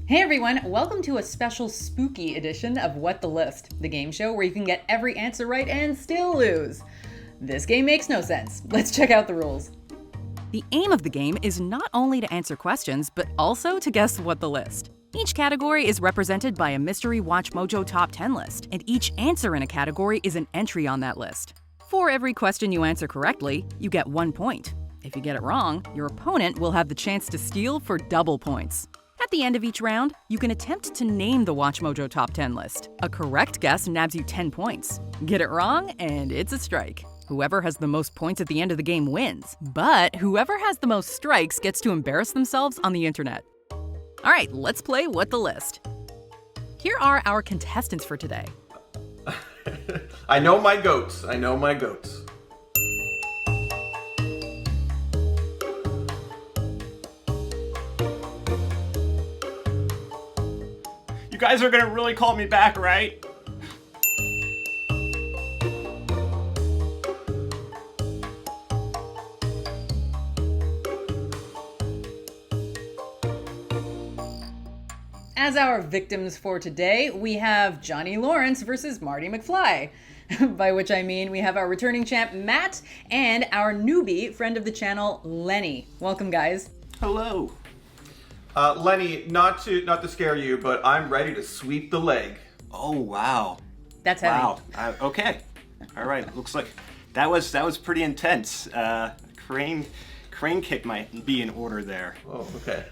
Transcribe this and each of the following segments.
Hey everyone, welcome to a special spooky edition of What the List, the game show where you can get every answer right and still lose. This game makes no sense. Let's check out the rules. The aim of the game is not only to answer questions, but also to guess what the list. Each category is represented by a mystery WatchMojo top 10 list, and each answer in a category is an entry on that list. For every question you answer correctly, you get 1 point. If you get it wrong, your opponent will have the chance to steal for double points. At the end of each round, you can attempt to name the WatchMojo top 10 list. A correct guess nabs you 10 points. Get it wrong, and it's a strike. Whoever has the most points at the end of the game wins. But whoever has the most strikes gets to embarrass themselves on the internet. All right, let's play What the List. Here are our contestants for today. I know my goats. You guys are gonna really call me back, right? As our victims for today, we have Johnny Lawrence versus Marty McFly. By which I mean we have our returning champ, Matt, and our newbie friend of the channel, Lenny. Welcome, guys. Hello. Lenny, not to scare you, but I'm ready to sweep the leg. Oh, wow. That's heavy. Wow. Okay. All right. Looks like that was pretty intense. Crane kick might be in order there. Oh, okay.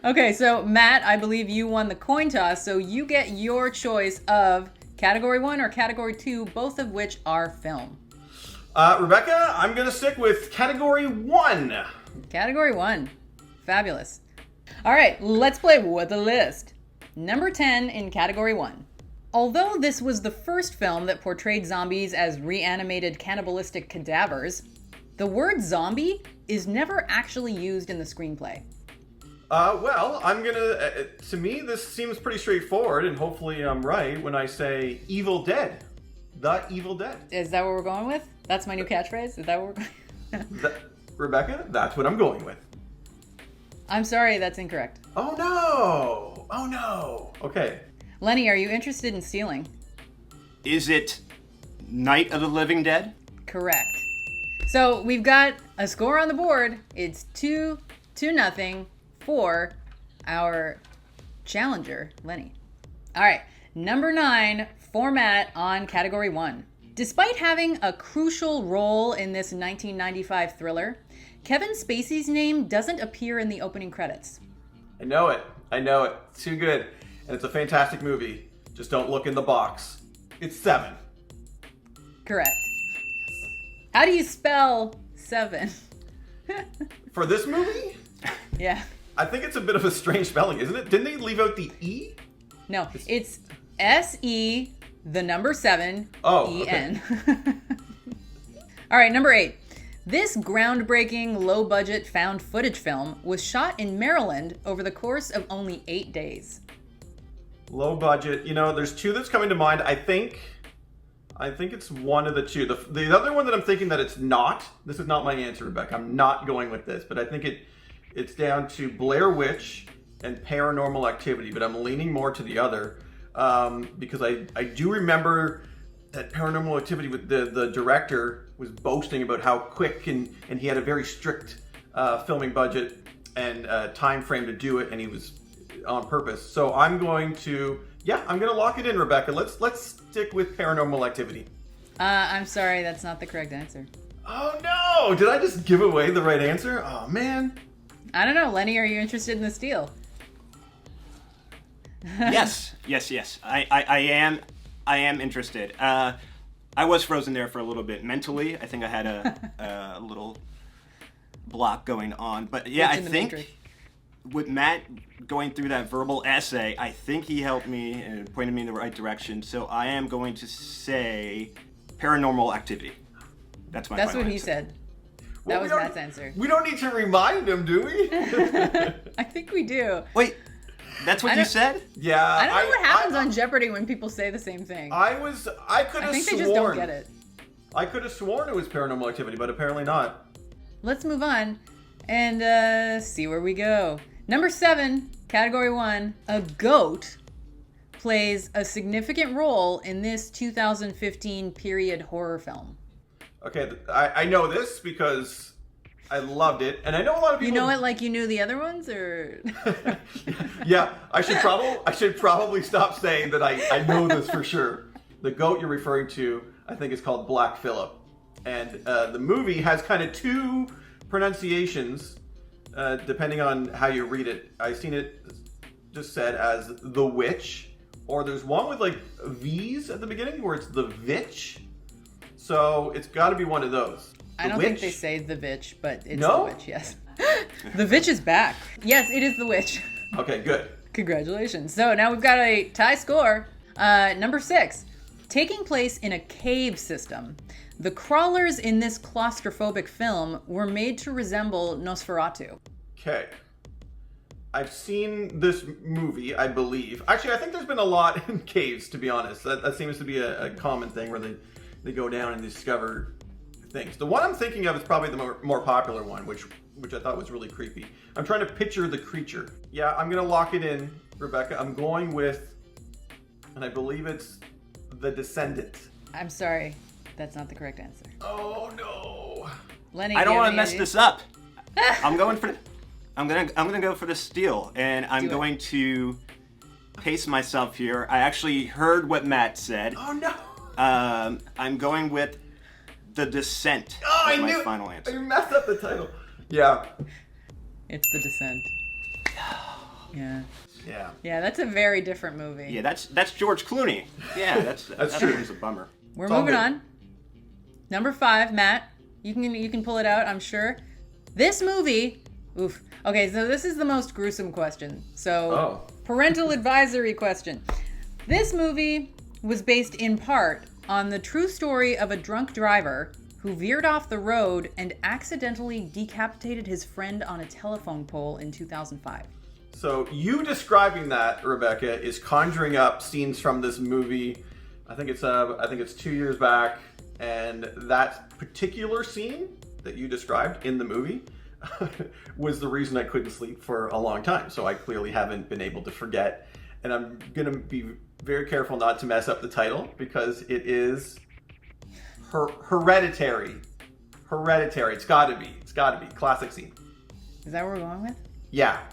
Okay, so Matt, I believe you won the coin toss, so you get your choice of Category 1 or Category 2, both of which are film. Rebecca, I'm going to stick with Category 1. Category 1. Fabulous. All right, let's play What the List. Number 10 in Category 1. Although this was the first film that portrayed zombies as reanimated cannibalistic cadavers, the word zombie is never actually used in the screenplay. Well, I'm gonna, to me, this seems pretty straightforward, and hopefully I'm right when I say Evil Dead. The Evil Dead. Is that what we're going with? That's my new catchphrase? Is that what we're going Rebecca, that's what I'm going with. I'm sorry, that's incorrect. Oh no! Okay. Lenny, are you interested in stealing? Is it Night of the Living Dead? Correct. So we've got a score on the board. It's 2-0 for our challenger, Lenny. All right, number 9, format on Category 1. Despite having a crucial role in this 1995 thriller, Kevin Spacey's name doesn't appear in the opening credits. I know it. Too good. And it's a fantastic movie. Just don't look in the box. It's 7. Correct. How do you spell 7? For this movie? Yeah. I think it's a bit of a strange spelling, isn't it? Didn't they leave out the E? No, it's S-E, the number 7, E-N. Okay. All right, number 8. This groundbreaking, low-budget found footage film was shot in Maryland over the course of only 8 days. Low budget. You know, there's 2 that's coming to mind. I think it's one of the 2. The other one that I'm thinking that it's not, this is not my answer, Rebecca. I'm not going with this, but I think it's down to Blair Witch and Paranormal Activity, but I'm leaning more to the other because I do remember that Paranormal Activity with the director was boasting about how quick and he had a very strict filming budget and time frame to do it, and he was on purpose. So I'm going to lock it in, Rebecca. Let's stick with Paranormal Activity. I'm sorry, that's not the correct answer. Oh no! Did I just give away the right answer? Oh man. I don't know, Lenny, are you interested in the steal? Yes. I am interested. I was frozen there for a little bit mentally. I think I had a little block going on. But yeah, I think with Matt going through that verbal essay, I think he helped me and pointed me in the right direction. So I am going to say Paranormal Activity. That's my That's final what he answer. said. That was Matt's answer. We don't need to remind him, do we? I think we do. Wait, that's what you said? Yeah. I don't know what happens on Jeopardy when people say the same thing. I could have sworn. I think they just don't get it. I could have sworn it was Paranormal Activity, but apparently not. Let's move on and see where we go. Number 7, category 1, a goat plays a significant role in this 2015 period horror film. Okay, I know this because I loved it, and I know a lot of people. You know it like you knew the other ones, or? Yeah, I should probably stop saying that I know this for sure. The goat you're referring to, I think, is called Black Phillip, and the movie has kind of two pronunciations depending on how you read it. I've seen it just said as the witch, or there's one with like V's at the beginning where it's the vitch. So it's got to be one of those. I don't think they say the witch, but it's No? the witch, yes. The witch is back. Yes, it is the witch. Okay, good. Congratulations. So now we've got a tie score. Number 6, taking place in a cave system. The crawlers in this claustrophobic film were made to resemble Nosferatu. Okay. I've seen this movie, I believe. Actually, I think there's been a lot in caves, to be honest. That seems to be a common thing where they go down and discover things. The one I'm thinking of is probably the more popular one, which I thought was really creepy. I'm trying to picture the creature. Yeah, I'm going to lock it in, Rebecca. I'm going with, and I believe it's The Descendant. I'm sorry. That's not the correct answer. Oh, no. Lenny, I don't want to mess any this up. I'm gonna go for the steal, and I'm Do it. going to pace myself here. I actually heard what Matt said. Oh, no. I'm going with The Descent. Oh, I as my knew final I answer. messed up the title. Yeah. It's The Descent. Yeah. Yeah. Yeah, that's a very different movie. Yeah, that's George Clooney. Yeah, that true. was a bummer. We're It's all moving good. on. Number 5, Matt. You can pull it out, I'm sure. This movie. Oof. Okay, so this is the most gruesome question. So, parental advisory question. This movie was based in part on the true story of a drunk driver who veered off the road and accidentally decapitated his friend on a telephone pole in 2005. So you describing that, Rebecca, is conjuring up scenes from this movie. I think it's 2 years back, and that particular scene that you described in the movie was the reason I couldn't sleep for a long time. So I clearly haven't been able to forget, and I'm gonna be very careful not to mess up the title because it is Hereditary. Hereditary. It's got to be classic scene. Is that what we're going with? Yeah. Are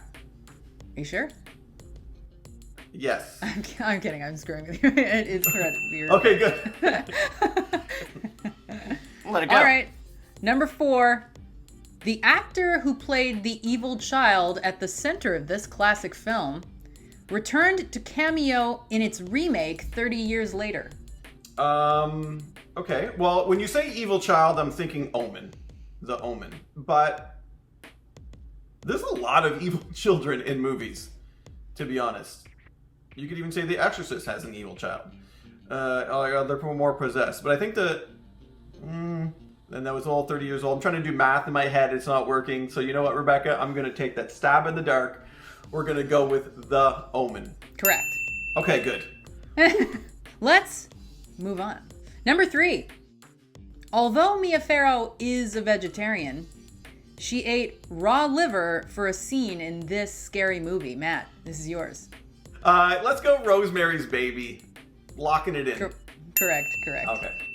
you sure? Yes. I'm kidding. I'm screwing with you. It is Hereditary. Okay, good. Let it go. All right. Number 4. The actor who played the evil child at the center of this classic film returned to cameo in its remake 30 years later. Okay. Well, when you say evil child, I'm thinking Omen. The Omen. But there's a lot of evil children in movies, to be honest. You could even say The Exorcist has an evil child. They're more possessed. But I think and that was all 30 years old. I'm trying to do math in my head. It's not working. So you know what, Rebecca? I'm going to take that stab in the dark. We're going to go with The Omen. Correct. Okay, good. Let's move on. Number 3. Although Mia Farrow is a vegetarian, she ate raw liver for a scene in this scary movie. Matt, this is yours. Let's go Rosemary's Baby. Locking it in. Correct. Okay,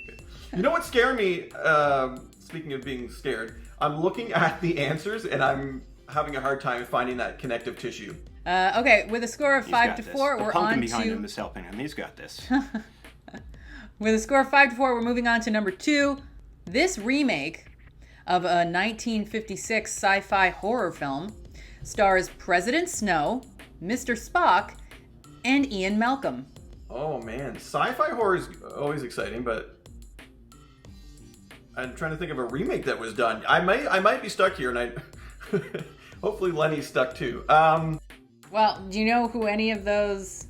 good. You know what scared me? Speaking of being scared, I'm looking at the answers and I'm having a hard time finding that connective tissue. Okay, with a score of He's 5 got to this. 4, The we're pumpkin on behind to... him is helping him. He's got this. With a score of 5 to 4, we're moving on to number 2. This remake of a 1956 sci-fi horror film stars President Snow, Mr. Spock, and Ian Malcolm. Oh man, sci-fi horror is always exciting, but I'm trying to think of a remake that was done. I might be stuck here, and I hopefully Lenny's stuck too. Well, do you know who any of those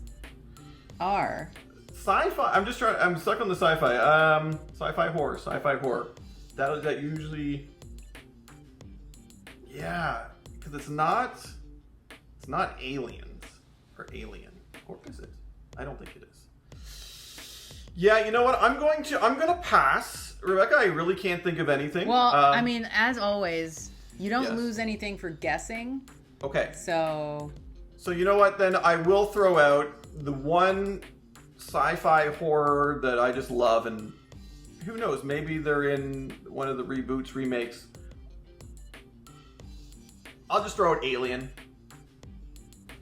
are? Sci-fi. I'm stuck on the sci-fi. Sci-fi horror. That usually. Yeah, because it's not Aliens or Alien, or is it? I don't think it is. Yeah, you know what? I'm gonna pass, Rebecca. I really can't think of anything. Well, I mean, as always, you don't Yes. lose anything for guessing. Okay. So you know what? Then I will throw out the one sci-fi horror that I just love, and who knows? Maybe they're in one of the reboots, remakes. I'll just throw out Alien.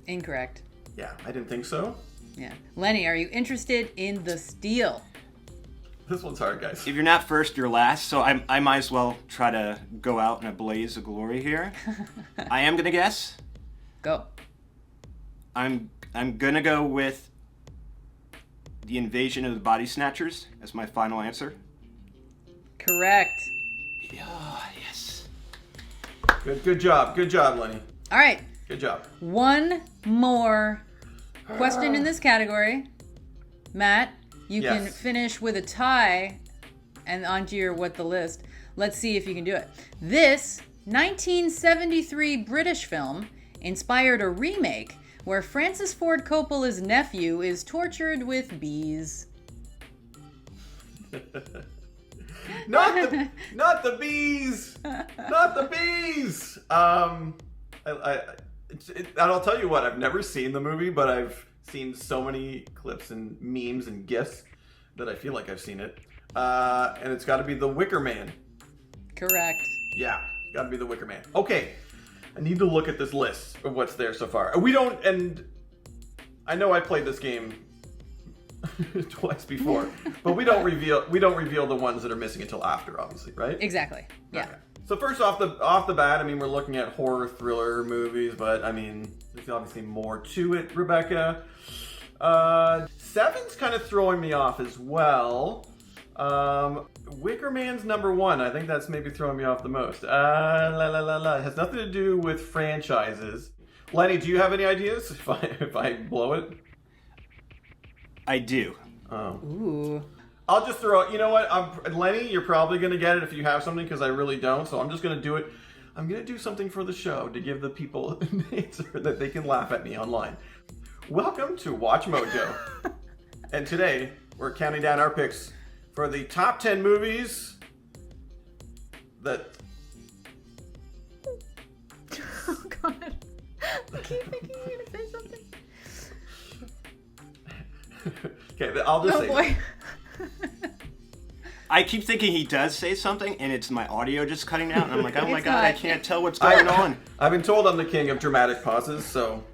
incorrect. Yeah, I didn't think so. Yeah. Lenny, are you interested in The Steal? This one's hard, guys. If you're not first, you're last, so I might as well try to go out in a blaze of glory here. I am gonna guess. Go. I'm gonna go with The Invasion of the Body Snatchers as my final answer. Correct. Oh, yes. Good job, Lenny. All right. Good job. One more question in this category. Matt, you Yes. can finish with a tie and onto your what the list. Let's see if you can do it. This 1973 British film inspired a remake where Francis Ford Coppola's nephew is tortured with bees. Not the bees. Not the bees. And I'll tell you what, I've never seen the movie, but I've seen so many clips and memes and GIFs that I feel like I've seen it. And it's got to be The Wicker Man. Correct. Yeah, got to be The Wicker Man. Okay, I need to look at this list of what's there so far. We don't, and I know I played this game twice before, but we don't reveal the ones that are missing until after, obviously, right? Exactly. Yeah. Okay. So first off the bat, I mean, we're looking at horror thriller movies, but I mean, there's obviously more to it, Rebecca. Seven's kind of throwing me off as well. Wicker Man's number one. I think that's maybe throwing me off the most. It has nothing to do with franchises. Lenny, do you have any ideas if I blow it? I do. Oh. Ooh. I'll just throw it. You know what? Lenny, you're probably going to get it if you have something, because I really don't. So I'm just going to do it. I'm going to do something for the show to give the people an answer that they can laugh at me online. Welcome to WatchMojo. And today, we're counting down our picks for the top 10 movies that... Oh, God. I keep thinking you're going to say something. Okay, I'll just say... Oh, boy. I keep thinking he does say something, and it's my audio just cutting out, and I'm like, oh my It's god, I not. can't tell what's going on. I've been told I'm the king of dramatic pauses, so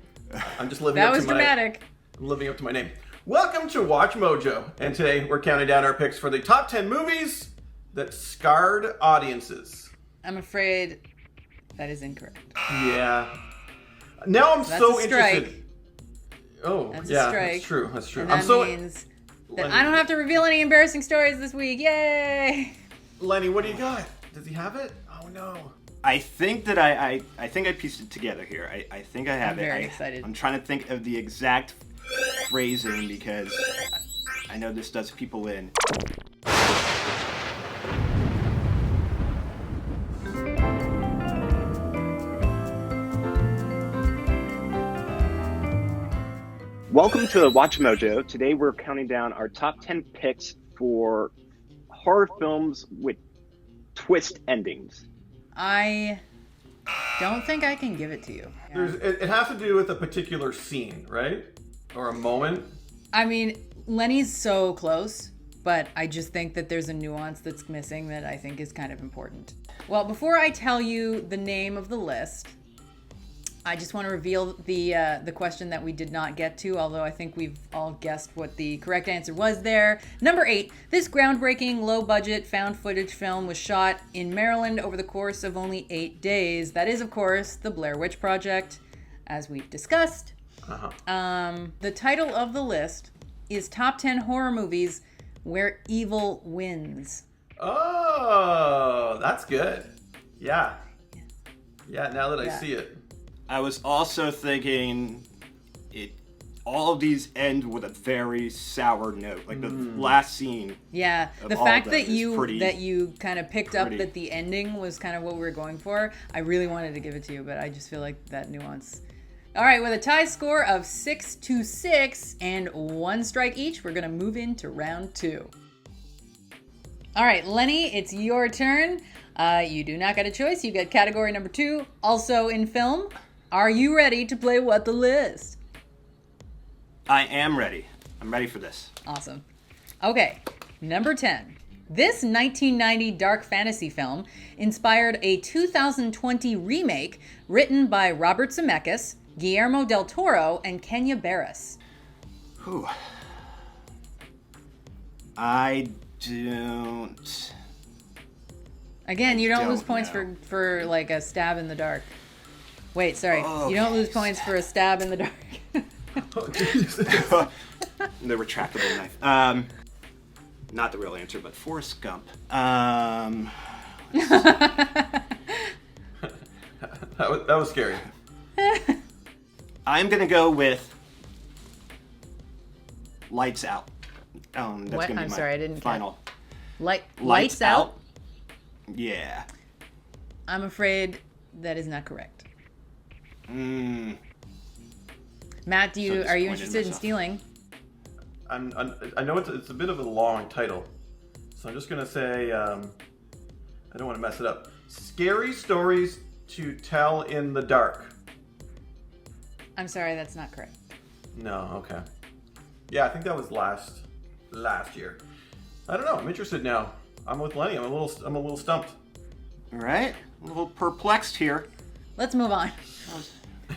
I'm just living That up was to my... dramatic. I'm living up to my name. Welcome to WatchMojo, and today we're counting down our picks for the top 10 movies that scarred audiences. I'm afraid that is incorrect. Yeah. Now I'm That's so a strike. interested. Oh, That's a yeah, strike. that's true. That's true. And I'm that so means that I don't have to reveal any embarrassing stories this week. Yay! Lenny, what do you got? Does he have it? Oh no. I think that I think I pieced it together here. I think I have I'm it. very excited. I'm trying to think of the exact phrasing because I know this does people in. Welcome to WatchMojo. Today we're counting down our top 10 picks for horror films with twist endings. I don't think I can give it to you. It has to do with a particular scene, right? Or a moment. I mean, Lenny's so close, but I just think that there's a nuance that's missing that I think is kind of important. Well, before I tell you the name of the list, I just want to reveal the question that we did not get to, although I think we've all guessed what the correct answer was there. Number 8, this groundbreaking, low-budget, found footage film was shot in Maryland over the course of only 8 days. That is, of course, the Blair Witch Project, as we've discussed. The title of the list is Top 10 Horror Movies Where Evil Wins. Oh, that's good. Yeah. Yeah, now that I see it. I was also thinking all of these end with a very sour note. Like the last scene. Yeah, the all fact of them that is you kind of picked up pretty. that the ending was kind of what we were going for, I really wanted to give it to you, but I just feel like that nuance. All right, with a tie score of 6-6 and 1 strike each, we're going to move into round 2. All right, Lenny, it's your turn. You do not get a choice. You get category number 2, also in film. Are you ready to play What the List? I am ready. I'm ready for this. Awesome. Okay, number 10. This 1990 dark fantasy film inspired a 2020 remake written by Robert Zemeckis, Guillermo del Toro, and Kenya Barris. Whew. I don't... Again, you don't don't lose points know. for like a stab in the dark. Wait, sorry. You don't lose points for a stab in the dark. The retractable knife. Not the real answer, but Forrest Gump. That was scary. I'm gonna go with Lights Out. That's What? gonna be I'm my sorry, I didn't final. Lights out? Yeah. I'm afraid that is not correct. Matt, are you disappointed in interested in myself. stealing? I know it's a bit of a long title, so I'm just gonna say I don't want to mess it up. Scary stories to tell in the dark. I'm sorry, that's not correct. No, okay. Yeah, I think that was last year. I don't know. I'm interested now. I'm with Lenny. I'm a little stumped. All right. A little perplexed here. Let's move on.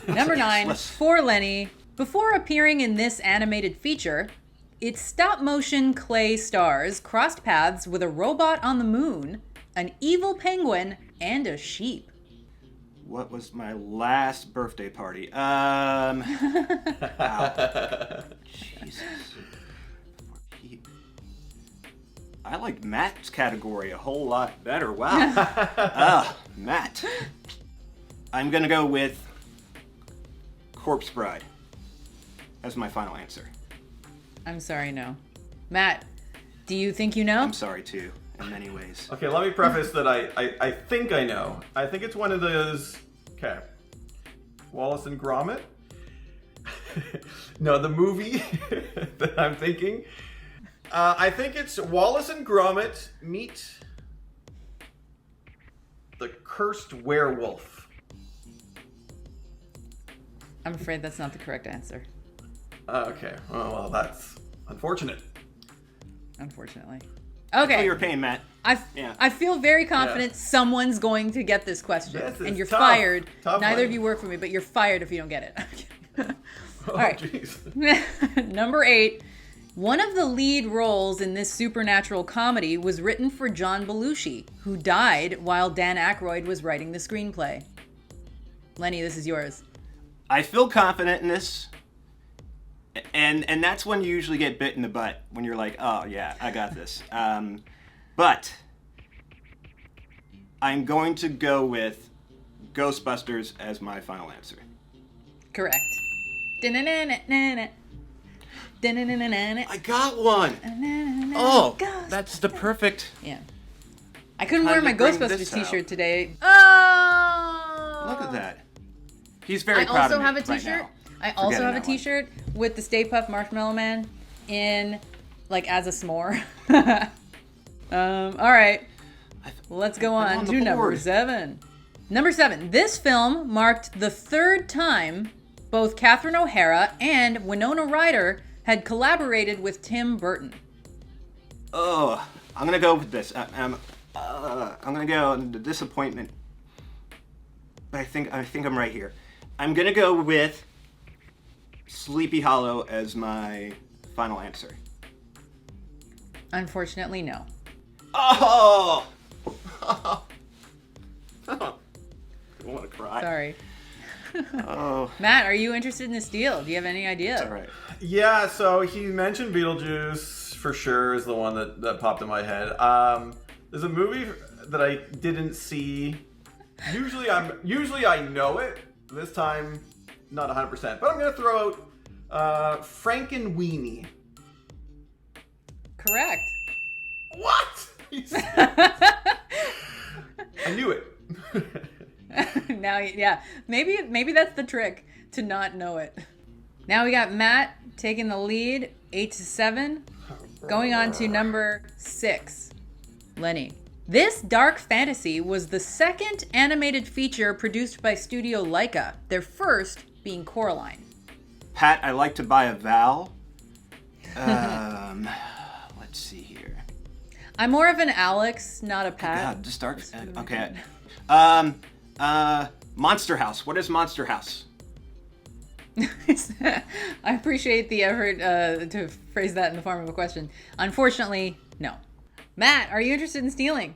Number 9, Let's- for Lenny. Before appearing in this animated feature, its stop-motion clay stars crossed paths with a robot on the moon, an evil penguin, and a sheep. What was my last birthday party? Wow. Jesus. I like Matt's category a whole lot better. Wow. Matt. I'm gonna go with Corpse Bride as my final answer. I'm sorry, no. Matt, do you think you know? I'm sorry too, in many ways. Okay, let me preface that I think I know. I think it's one of those. Okay. Wallace and Gromit? No, the movie that I'm thinking. I think it's Wallace and Gromit meet the cursed werewolf. I'm afraid that's not the correct answer, Okay, well, that's unfortunate. unfortunately. That's Okay. what you're paying, Matt. I feel very confident someone's going to get this question. This is and you're tough. fired. Tough Neither one. of you work for me, but you're fired if you don't get it. Oh, All right. jeez. Number 8. One of the lead roles in this supernatural comedy was written for John Belushi, who died while Dan Aykroyd was writing the screenplay. Lenny, this is yours. I feel confident in this. And that's when you usually get bit in the butt, when you're like, oh yeah, I got this. But I'm going to go with Ghostbusters as my final answer. Correct. Da-na-na-na-na-na. Da-na-na-na-na-na. I got one! Na-na-na-na. Oh, Ghost- that's the perfect... Yeah. I couldn't Time wear to my bring Ghostbusters this t-shirt out. today. Oh! Look at that. He's very I proud also of me have a right t-shirt. now I for also getting have a that one. t-shirt with the Stay Puft Marshmallow Man in, like, as a s'more. All right. Let's go I'm on on the to number board. 7. Number 7. This film marked the third time both Catherine O'Hara and Winona Ryder had collaborated with Tim Burton. Oh, I'm gonna go with this. I'm gonna go on the disappointment. But I think I'm right here. I'm gonna go with Sleepy Hollow as my final answer. Unfortunately, no. Oh! I want to cry. Sorry. Oh, Matt, are you interested in this deal? Do you have any idea? it's all right. Yeah, so he mentioned Beetlejuice for sure is the one that popped in my head. There's a movie that I didn't see. Usually I know it. This time, not 100%. But I'm gonna throw out Frankenweenie. Correct. What? I knew it. Now, yeah, maybe that's the trick, to not know it. Now we got Matt taking the lead, 8-7. Going on to number 6. Lenny, This dark fantasy was the second animated feature produced by Studio Laika, their first being Coraline. Pat, I like to buy a vowel. Let's see here. I'm more of an Alex, not a Pat. God, this dark. Okay. Monster House. What is Monster House? I appreciate the effort to phrase that in the form of a question. Unfortunately, no. Matt, are you interested in stealing?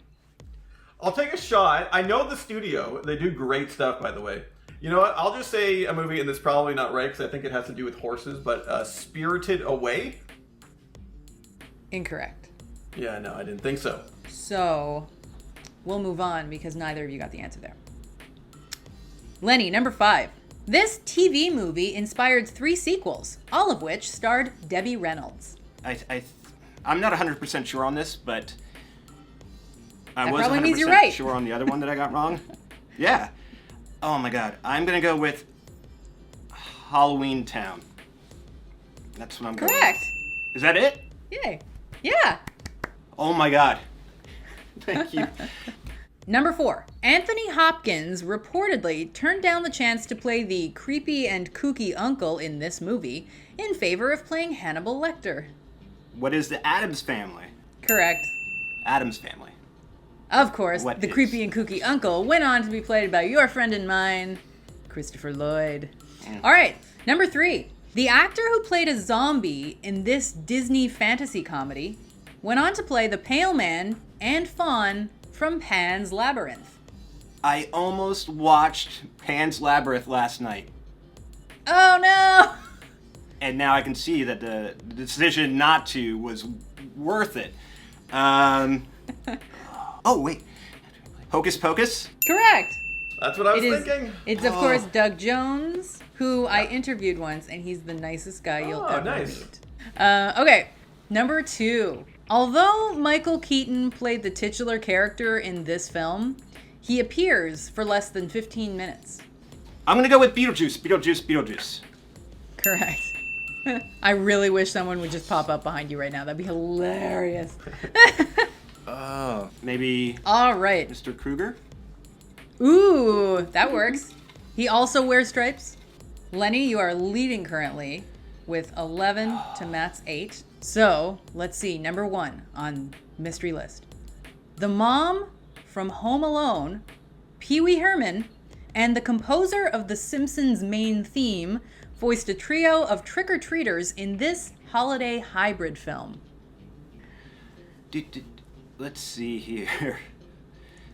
I'll take a shot. I know the studio. They do great stuff, by the way. You know what? I'll just say a movie, and it's probably not right because I think it has to do with horses, but Spirited Away? Incorrect. Yeah, no, I didn't think so. So, we'll move on because neither of you got the answer there. Lenny, number 5. This TV movie inspired 3 sequels, all of which starred Debbie Reynolds. I'm not 100% sure on this, but I was probably 100% means you're right. sure on the other one that I got wrong. Yeah. Oh my god. I'm going to go with Halloween Town. That's what I'm going Correct. with. Is that it? Yay. Yeah. Oh my god. Thank you. Number 4. Anthony Hopkins reportedly turned down the chance to play the creepy and kooky uncle in this movie in favor of playing Hannibal Lecter. What is the Addams Family? Correct. Addams Family. Of course, What the is? creepy and kooky uncle went on to be played by your friend and mine, Christopher Lloyd. All right, number 3. The actor who played a zombie in this Disney fantasy comedy went on to play the Pale Man and Fawn from Pan's Labyrinth. I almost watched Pan's Labyrinth last night. Oh no! And now I can see that the decision not to was worth it. Oh, wait. Hocus Pocus? Correct. That's what I was thinking. It's of course Doug Jones, who I interviewed once, and he's the nicest guy you'll ever nice. meet. Okay, number 2. Although Michael Keaton played the titular character in this film, he appears for less than 15 minutes. I'm going to go with Beetlejuice. Correct. I really wish someone would just pop up behind you right now. That'd be hilarious. Oh. Maybe All right. Mr. Krueger? Ooh, that works. He also wears stripes. Lenny, you are leading currently with 11 to Matt's 8. So, let's see, number 1 on mystery list. The mom from Home Alone, Pee Wee Herman, and the composer of The Simpsons' main theme voiced a trio of trick-or-treaters in this holiday hybrid film. Let's see here.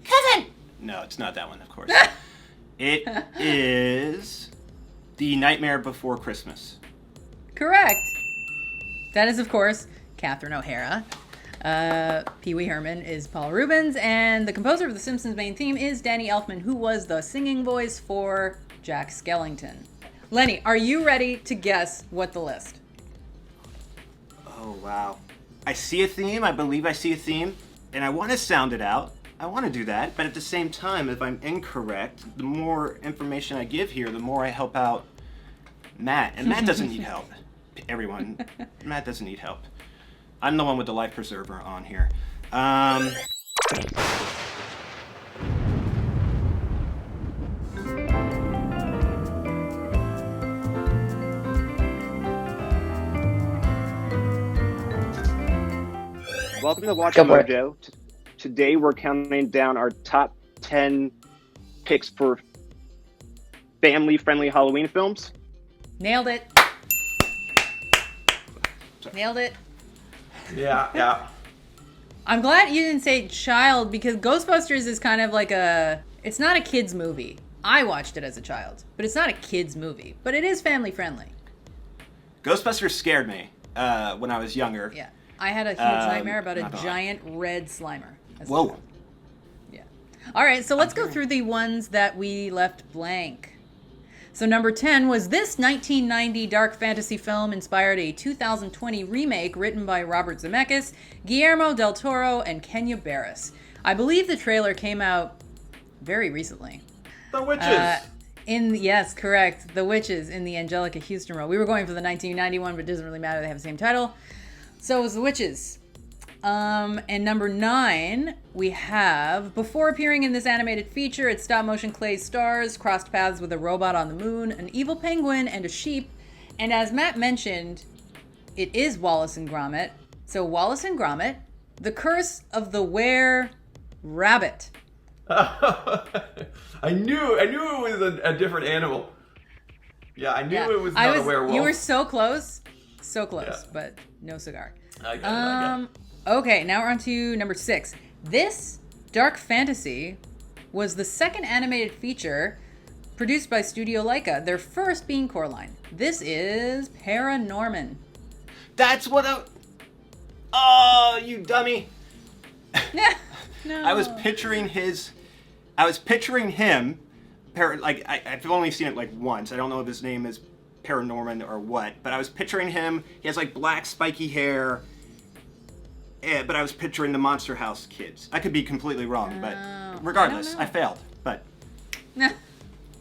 Kevin! No, it's not that one, of course. It is The Nightmare Before Christmas. Correct. That is, of course, Catherine O'Hara. Pee Wee Herman is Paul Rubens, and the composer of The Simpsons' main theme is Danny Elfman, who was the singing voice for Jack Skellington. Lenny, are you ready to guess what the list? Oh, wow. I see a theme. I believe I see a theme. And I want to sound it out. I want to do that. But at the same time, if I'm incorrect, the more information I give here, the more I help out Matt. And Matt doesn't need help. Everyone. Matt doesn't need help. I'm the one with the life preserver on here. Welcome to WatchMojo. Today we're counting down our top 10 picks for family-friendly Halloween films. Nailed it. Nailed it. Yeah. I'm glad you didn't say child, because Ghostbusters is kind of like it's not a kid's movie. I watched it as a child, but it's not a kid's movie, but it is family friendly. Ghostbusters scared me when I was younger. Yeah. I had a huge nightmare about a not gonna giant red Slimer. Whoa. Yeah. All right, so let's go through the ones that we left blank. So number 10 was this 1990 dark fantasy film inspired a 2020 remake written by Robert Zemeckis, Guillermo del Toro, and Kenya Barris. I believe the trailer came out very recently. The Witches. Yes, correct. The Witches in the Angelica Houston role. We were going for the 1991, but it doesn't really matter. They have the same title. So it was The Witches. And number 9, we have, before appearing in this animated feature, its stop-motion clay stars crossed paths with a robot on the moon, an evil penguin, and a sheep. And as Matt mentioned, it is Wallace and Gromit. So Wallace and Gromit, The Curse of the Were-Rabbit. I knew it was a different animal. Yeah, I knew it was not a werewolf. You were so close. So close, Yeah. but no cigar. I got it. Okay, now we're on to number 6. This dark fantasy was the second animated feature produced by Studio Laika, their first being Coraline. This is Paranorman. That's what I... Oh, you dummy. No. I was picturing him. I've only seen it like once. I don't know if his name is Paranorman or what, but I was picturing him. He has like black spiky hair. Yeah, but I was picturing the Monster House kids. I could be completely wrong, but regardless, I failed. But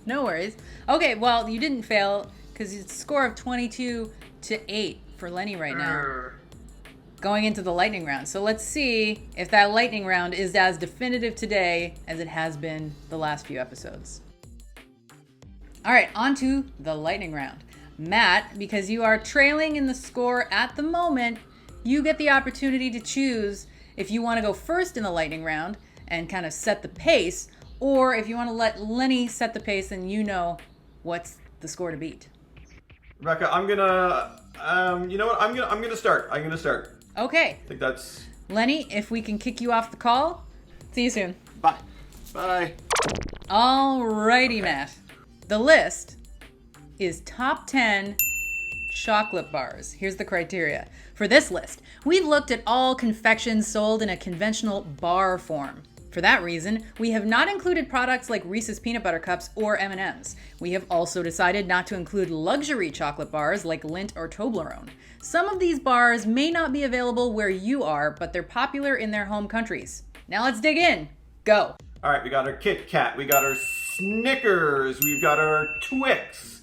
no worries. Okay, well, you didn't fail because it's a score of 22-8 for Lenny right now. Going into the lightning round. So let's see if that lightning round is as definitive today as it has been the last few episodes. All right, on to the lightning round. Matt, because you are trailing in the score at the moment, you get the opportunity to choose if you want to go first in the lightning round and kind of set the pace, or if you want to let Lenny set the pace and you know what's the score to beat. Rebecca, I'm gonna, you know what? I'm gonna start. Okay. I think that's... Lenny, if we can kick you off the call, see you soon. bye. Alrighty, Matt. The list is top 10 chocolate bars. Here's the criteria. For this list, we've looked at all confections sold in a conventional bar form. For that reason, we have not included products like Reese's Peanut Butter Cups or M&Ms. We have also decided not to include luxury chocolate bars like Lindt or Toblerone. Some of these bars may not be available where you are, but they're popular in their home countries. Now let's dig in. Go. All right, we got our Kit Kat, we got our Snickers, we've got our Twix,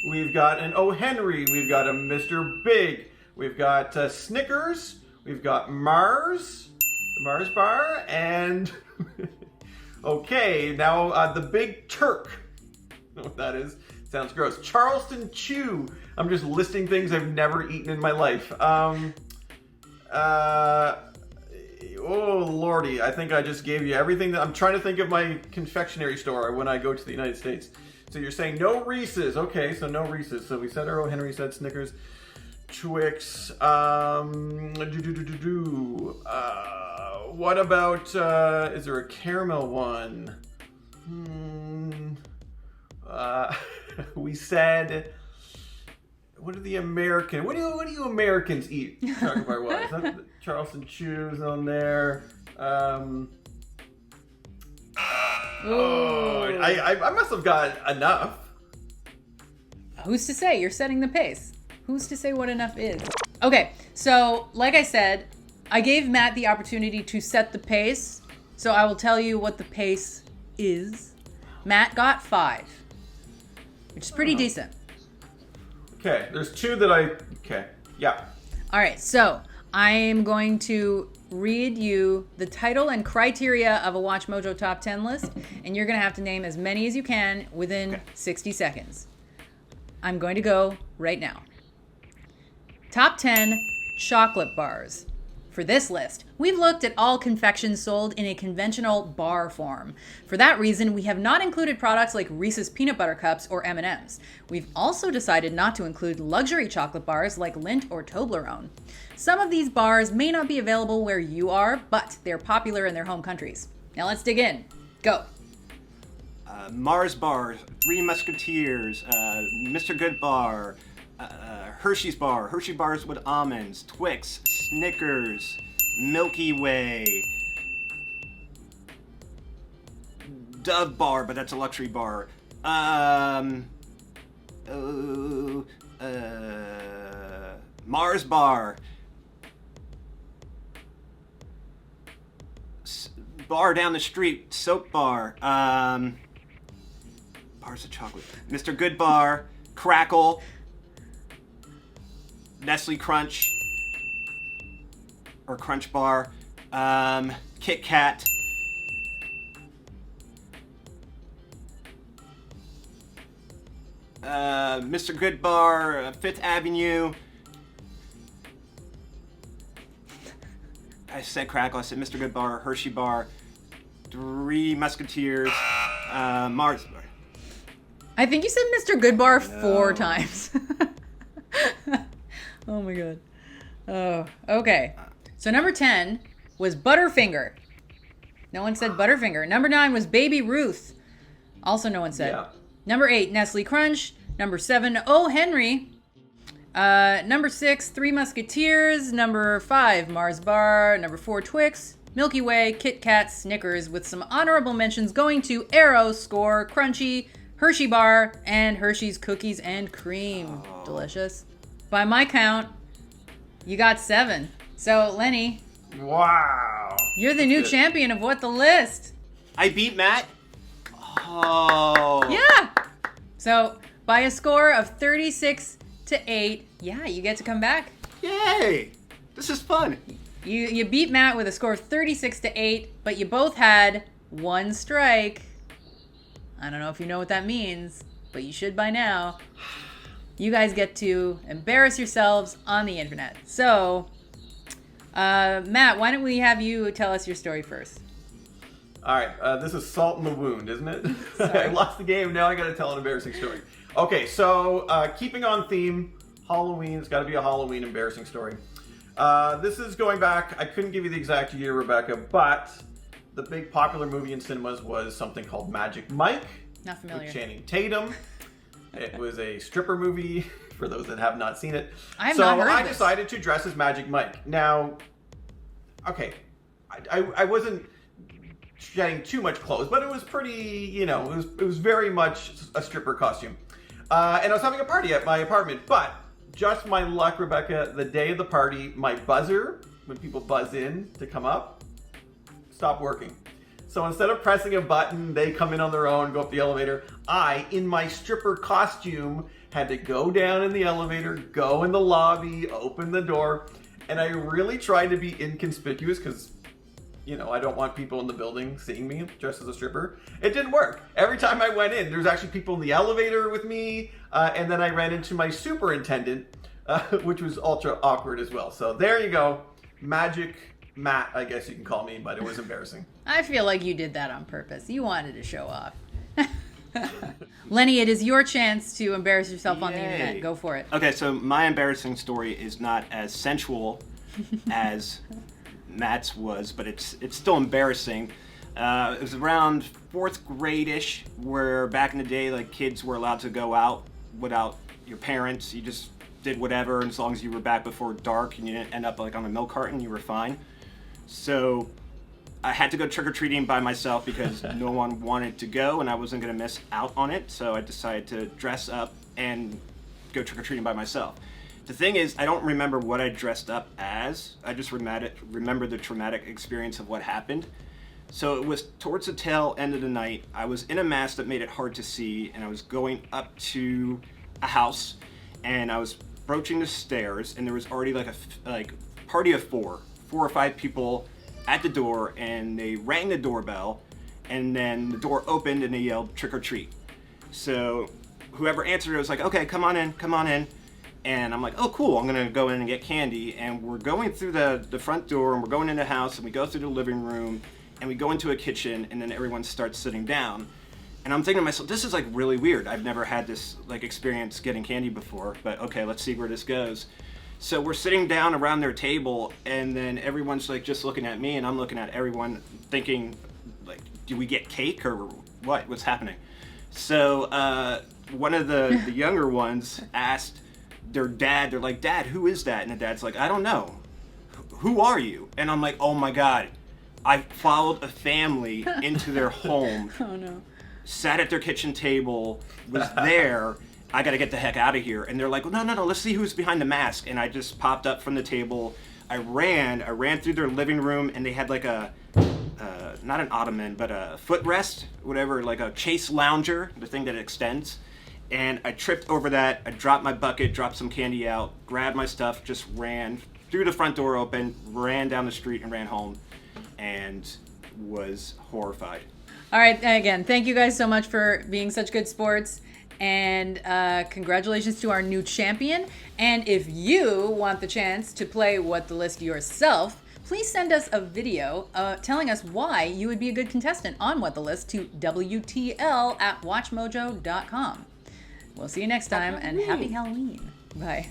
we've got an O. Henry, we've got a Mr. Big, we've got Snickers, we've got Mars, the Mars bar, and okay, now the Big Turk. I don't know what that is. Sounds gross. Charleston Chew. I'm just listing things I've never eaten in my life. Oh lordy, I think I just gave you everything that I'm trying to think of my confectionery store when I go to the United States. So you're saying no Reese's. Okay, so no Reese's. So we said our O. Henry, said Snickers, Twix, what about is there a caramel one? We said, what do the American? What do you Americans eat? Chocolate bar wise, Charleston Chews on there. I must have got enough. Who's to say? You're setting the pace. Who's to say what enough is? Okay, so like I said, I gave Matt the opportunity to set the pace, so I will tell you what the pace is. Matt got 5, which is pretty decent. Okay, there's 2 that okay, yeah. All right, so I am going to read you the title and criteria of a WatchMojo top 10 list, and you're going to have to name as many as you can within 60 seconds. I'm going to go right now. Top 10 chocolate bars. For this list, we've looked at all confections sold in a conventional bar form. For that reason, we have not included products like Reese's Peanut Butter Cups or M&Ms. We've also decided not to include luxury chocolate bars like Lindt or Toblerone. Some of these bars may not be available where you are, but they're popular in their home countries. Now let's dig in. Go. Mars Bar, Three Musketeers, Mr. Good Bar, Hershey's Bar, Hershey Bars with Almonds, Twix, Snickers, Milky Way, Dove Bar, but that's a luxury bar. Mars Bar, bar down the street, Soap Bar, bars of chocolate, Mr. Good Bar, Crackle, Nestle Crunch, or Crunch Bar, Kit Kat, Mr. Good Bar, Fifth Avenue. I said Crackle, I said Mr. Good Bar, Hershey Bar, Three Musketeers, Mars Bar. I think you said Mr. Goodbar 4 times. Oh my god. Oh, okay. So number 10 was Butterfinger. No one said Butterfinger. Number 9 was Baby Ruth. Also no one said. Yeah. Number 8, Nestle Crunch. Number 7, Oh Henry. Number 6, Three Musketeers. Number 5, Mars Bar. Number 4, Twix. Milky Way, Kit Kat, Snickers, with some honorable mentions going to Arrow, Score, Crunchy, Hershey Bar, and Hershey's Cookies and Cream. Delicious. By my count, you got 7. So, Lenny, Wow. you're the new Good. champion of What the List. I beat Matt? Oh. Yeah. So, by a score of 36 to 8, yeah, you get to come back. Yay! This is fun. You beat Matt with a score of 36 to 8, but you both had 1 strike. I don't know if you know what that means, but you should by now. You guys get to embarrass yourselves on the internet. So, Matt, why don't we have you tell us your story first? All right, this is salt in the wound, isn't it? I lost the game. Now I got to tell an embarrassing story. Okay, so keeping on theme, Halloween's got to be a Halloween embarrassing story. This is going back. I couldn't give you the exact year, Rebecca, but the big popular movie in cinemas was something called Magic Mike. Not familiar. With Channing Tatum. It was a stripper movie, for those that have not seen it. I have not heard of I this. decided to dress as Magic Mike. Now, okay, I wasn't shedding too much clothes, but it was pretty, you know, it was very much a stripper costume. And I was having a party at my apartment, but just my luck, Rebecca, the day of the party, my buzzer, when people buzz in to come up, stopped working. So instead of pressing a button, they come in on their own, go up the elevator. I, in my stripper costume, had to go down in the elevator, go in the lobby, open the door, and I really tried to be inconspicuous because, you know, I don't want people in the building seeing me dressed as a stripper. It didn't work. Every time I went in, there's actually people in the elevator with me, and then I ran into my superintendent, which was ultra awkward as well. So there you go. Magic Matt, I guess you can call me, but it was embarrassing. I feel like you did that on purpose. You wanted to show off. Lenny, it is your chance to embarrass yourself on the Yay. internet. Go for it. Okay, so my embarrassing story is not as sensual as Matt's was, but it's still embarrassing. It was around 4th grade-ish, where back in the day, like, kids were allowed to go out without your parents. You just did whatever, and as long as you were back before dark and you didn't end up like on a milk carton, you were fine. So I had to go trick-or-treating by myself because no one wanted to go and I wasn't going to miss out on it. So I decided to dress up and go trick-or-treating by myself. The thing is, I don't remember what I dressed up as. I just remember the traumatic experience of what happened. So it was towards the tail end of the night. I was in a mask that made it hard to see, and I was going up to a house, and I was approaching the stairs, and there was already like a party of 4 or 5 people at the door, and they rang the doorbell, and then the door opened and they yelled trick or treat. So whoever answered it was like, okay, come on in. And I'm like, oh cool, I'm gonna go in and get candy. And we're going through the front door, and we're going in the house, and we go through the living room, and we go into a kitchen, and then everyone starts sitting down. And I'm thinking to myself, this is like really weird. I've never had this like experience getting candy before, but okay, let's see where this goes. So we're sitting down around their table, and then everyone's like just looking at me, and I'm looking at everyone thinking, like, do we get cake or what? What's happening? So one of the younger ones asked their dad, they're like, Dad, who is that? And the dad's like, I don't know. Who are you? And I'm like, oh my God. I followed a family into their home. Oh no. Sat at their kitchen table, was there. I gotta get the heck out of here. And they're like, no, let's see who's behind the mask. And I just popped up from the table. I ran through their living room, and they had like not an ottoman, but a footrest, whatever, like a chase lounger, the thing that extends. And I tripped over that. I dropped my bucket, dropped some candy out, grabbed my stuff, just ran threw the front door open, ran down the street, and ran home, and was horrified. All right, again, thank you guys so much for being such good sports. And congratulations to our new champion. And if you want the chance to play What the List yourself, please send us a video telling us why you would be a good contestant on What the List to WTL@WatchMojo.com. We'll see you next time, and happy Halloween. Bye.